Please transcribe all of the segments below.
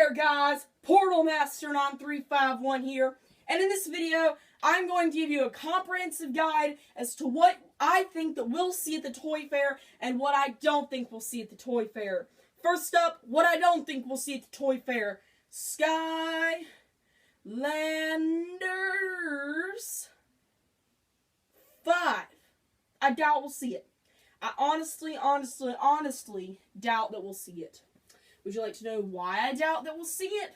there, guys, Portal Master 9351 here, and in this video, I'm going to give you a comprehensive guide as to what I think that we'll see at the Toy Fair and what I don't think we'll see at the Toy Fair. First up, what I don't think we'll see at the Toy Fair: Skylanders 5. I doubt we'll see it. I honestly doubt that we'll see it. Would you like to know why I doubt that we'll see it?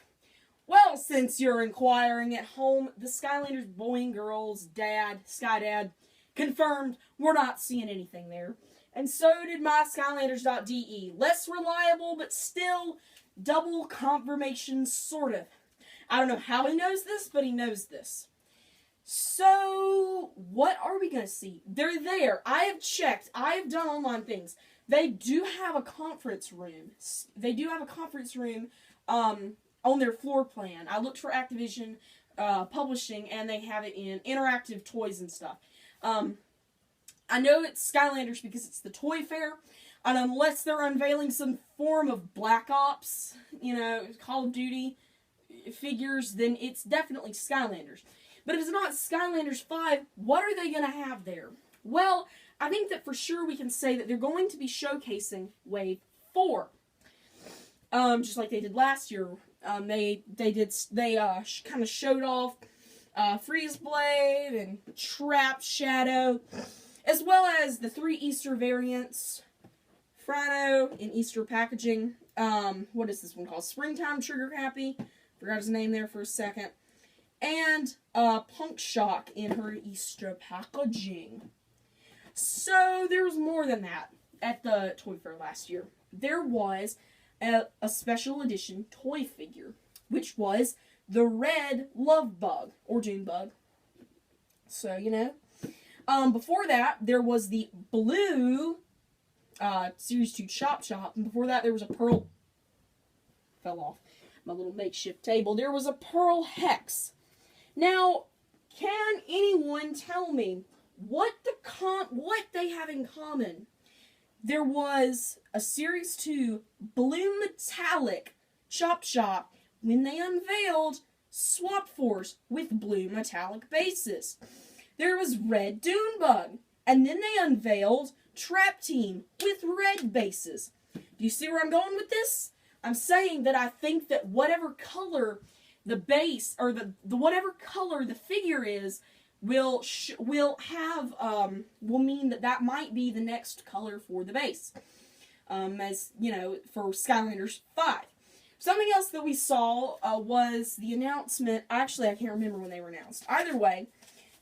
Well, since you're inquiring at home, the Skylanders boy and girl's dad, Sky Dad, confirmed we're not seeing anything there. And so did my Skylanders.de. Less reliable, but still double confirmation, sort of. I don't know how he knows this, but he knows this. So, what are we going to see? They're there. I have checked. I have done online things. They do have a conference room. On their floor plan. I looked for Activision Publishing, and they have it in interactive toys and stuff. I know it's Skylanders because it's the Toy Fair, and unless they're unveiling some form of Black Ops, Call of Duty figures, then it's definitely Skylanders. But if it's not Skylanders 5, what are they going to have there? Well, I think that for sure we can say that they're going to be showcasing Wave 4. Just like they did last year. They kind of showed off Freeze Blade and Trap Shadow, as well as the 3 Easter variants. Frino in Easter packaging. What is this one called? Springtime Trigger Happy. Forgot his name there for a second. And Punk Shock in her Easter packaging. So there was more than that at the Toy Fair last year. There was a special edition toy figure, which was the red Love Bug, or June Bug. So, before that, there was the blue Series 2 Chop Chop, and before that, there was a pearl, fell off my little makeshift table, there was a Pearl Hex. Now, can anyone tell me what they have in common? There was a Series 2 Blue Metallic Chop Chop when they unveiled Swap Force with blue metallic bases. There was Red Dune Bug, and then they unveiled Trap Team with red bases. Do you see where I'm going with this? I'm saying that I think that whatever color the base, or whatever color the figure is, will mean that might be the next color for the base. For Skylanders 5. Something else that we saw was the announcement. Actually, I can't remember when they were announced. Either way,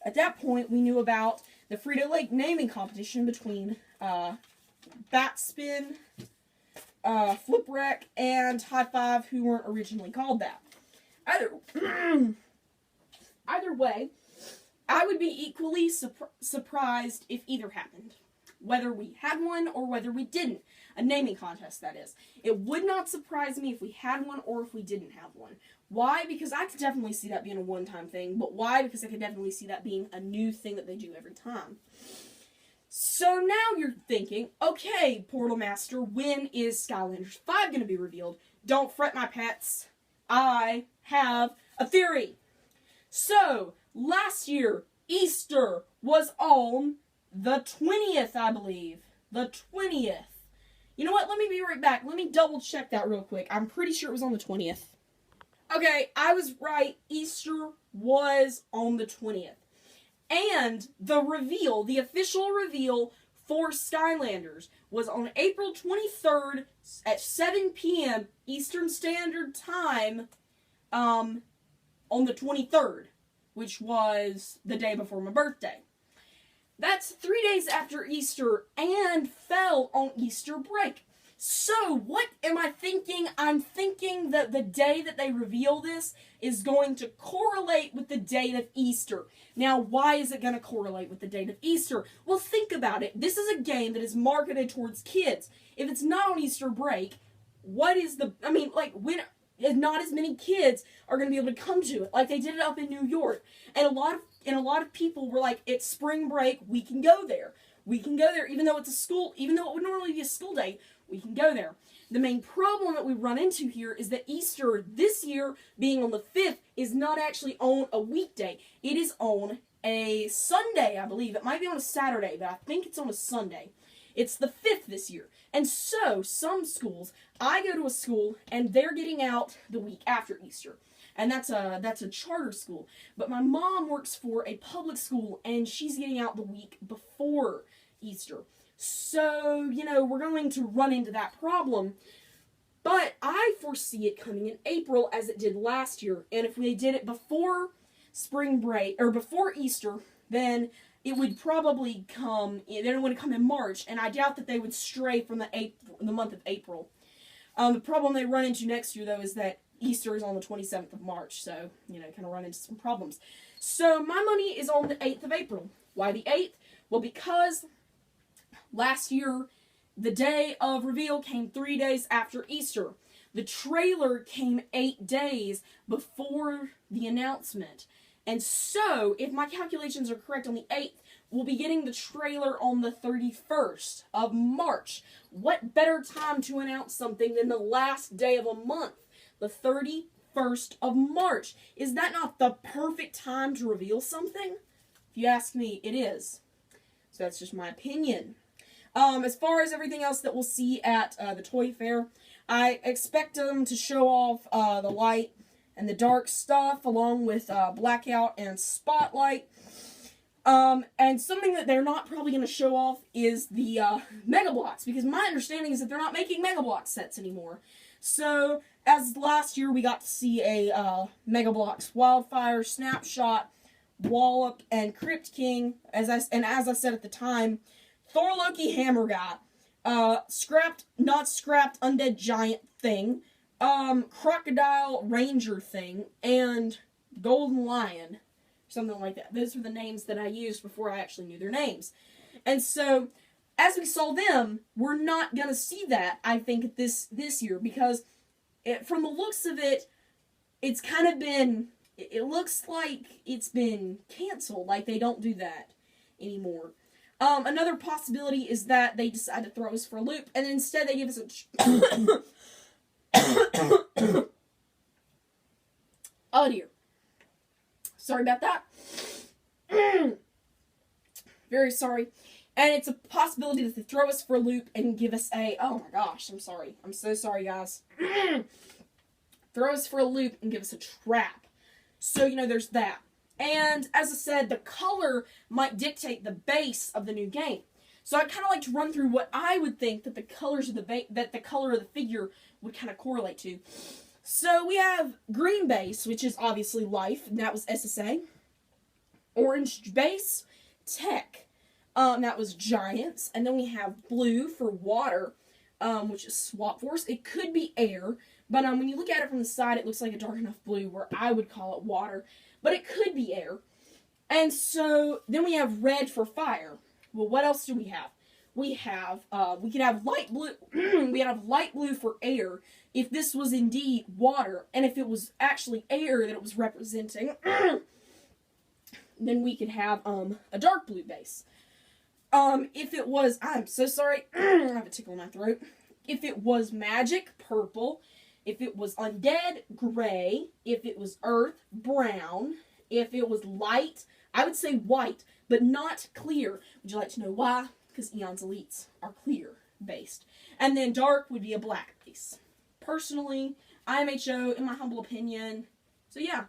at that point, we knew about the Frito-Lay naming competition between Batspin, Flip Wreck, and High Five, who weren't originally called that. Either way, I would be equally surprised if either happened. Whether we had one or whether we didn't. A naming contest, that is. It would not surprise me if we had one or if we didn't have one. Why? Because I could definitely see that being a one-time thing. But why? Because I could definitely see that being a new thing that they do every time. So now you're thinking, okay, Portal Master, when is Skylanders 5 going to be revealed? Don't fret, my pets. I have a theory. So, last year, Easter was on the 20th, I believe. The 20th. You know what? Let me be right back. Let me double check that real quick. I'm pretty sure it was on the 20th. Okay, I was right. Easter was on the 20th. And the reveal, the official reveal for Skylanders, was on April 23rd at 7 p.m. Eastern Standard Time on the 23rd, which was the day before my birthday. That's 3 days after Easter and fell on Easter break. So, what am I thinking? I'm thinking that the day that they reveal this is going to correlate with the date of Easter. Now, why is it going to correlate with the date of Easter? Well, think about it. This is a game that is marketed towards kids. If it's not on Easter break, when not as many kids are going to be able to come to it, like they did it up in New York. And a lot of people were like, it's spring break, we can go there. We can go there, even though it's a school, even though it would normally be a school day, we can go there. The main problem that we run into here is that Easter this year, being on the 5th, is not actually on a weekday. It is on a Sunday, I believe. It might be on a Saturday, but I think it's on a Sunday. It's the 5th this year. And so, some schools, I go to a school, and they're getting out the week after Easter. And that's a charter school. But my mom works for a public school, and she's getting out the week before Easter. So, you know, we're going to run into that problem. But I foresee it coming in April as it did last year. And if we did it before spring break, or before Easter, then it would probably come, then it would come in March. And I doubt that they would stray from the month of April. The problem they run into next year, though, is that Easter is on the 27th of March. So, you know, kind of run into some problems. So, my money is on the 8th of April. Why the 8th? Well, because last year, the day of reveal came 3 days after Easter. The trailer came 8 days before the announcement. And so, if my calculations are correct on the 8th, we'll be getting the trailer on the 31st of March. What better time to announce something than the last day of a month? The 31st of March. Is that not the perfect time to reveal something? If you ask me, it is. So that's just my opinion. As far as everything else that we'll see at the Toy Fair, I expect them to show off the light and the dark stuff, along with blackout and spotlight. And something that they're not probably going to show off is the Mega Bloks, because my understanding is that they're not making Mega Bloks sets anymore. So, as last year, we got to see a Mega Bloks Wildfire, Snapshot, Wallop, and Crypt King. As I said at the time, Thor, Loki, Hammer Guy, Scrapped, Not Scrapped, Undead Giant Thing, Crocodile Ranger Thing, and Golden Lion, something like that. Those were the names that I used before I actually knew their names. And so, as we saw them, we're not going to see that, I think, this year, because from the looks of it, it's kind of been, it looks like it's been canceled, like they don't do that anymore. Another possibility is that they decide to throw us for a loop, and instead they give us a... Oh dear. Sorry about that. Very sorry. And it's a possibility that they throw us for a loop and give us a... Oh my gosh, I'm sorry. I'm so sorry, guys. Throw us for a loop and give us a trap. So, you know, there's that. And, as I said, the color might dictate the base of the new game. So I'd kind of like to run through what I would think that the colors of the color of the figure would kind of correlate to. So we have green base, which is obviously life, and that was SSA. Orange base, tech. That was giants. And then we have blue for water, which is swap force. It could be air, but when you look at it from the side, it looks like a dark enough blue where I would call it water. But it could be air. And so, then we have red for fire. Well, what else do we have? We could have light blue, we have light blue for air, if this was indeed water, and if it was actually air that it was representing, then we could have, a dark blue base. If it was, I'm so sorry, I have a tickle in my throat. If it was magic, purple. If it was undead, gray. If it was earth, brown. If it was light, I would say white, but not clear. Would you like to know why? Because Eon's Elites are clear-based. And then dark would be a black base. Personally, IMHO, in my humble opinion. So yeah,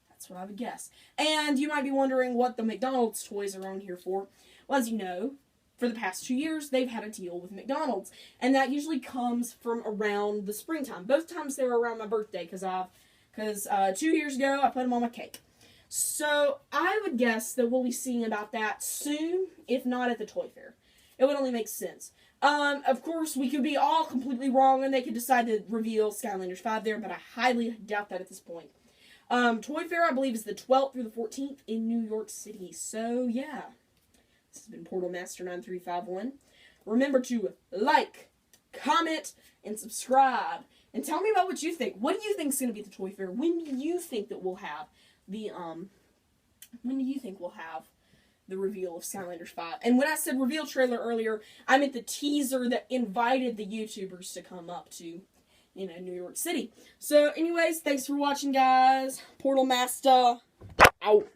that's what I would guess. And you might be wondering what the McDonald's toys are on here for. Well, as you know, for the past 2 years, they've had a deal with McDonald's. And that usually comes from around the springtime. Both times they were around my birthday, because 2 years ago, I put them on my cake. So, I would guess that we'll be seeing about that soon, if not at the Toy Fair. It would only make sense. Of course, we could be all completely wrong, and they could decide to reveal Skylanders 5 there, but I highly doubt that at this point. Toy Fair, I believe, is the 12th through the 14th in New York City. So, yeah. This has been Portal Master 9351. Remember to like, comment, and subscribe. And tell me about what you think. What do you think is going to be at the Toy Fair? When do you think that we'll have the, the reveal of Skylanders 5. And when I said reveal trailer earlier, I meant the teaser that invited the YouTubers to come up to, New York City. So, anyways, thanks for watching, guys. Portal Master, out.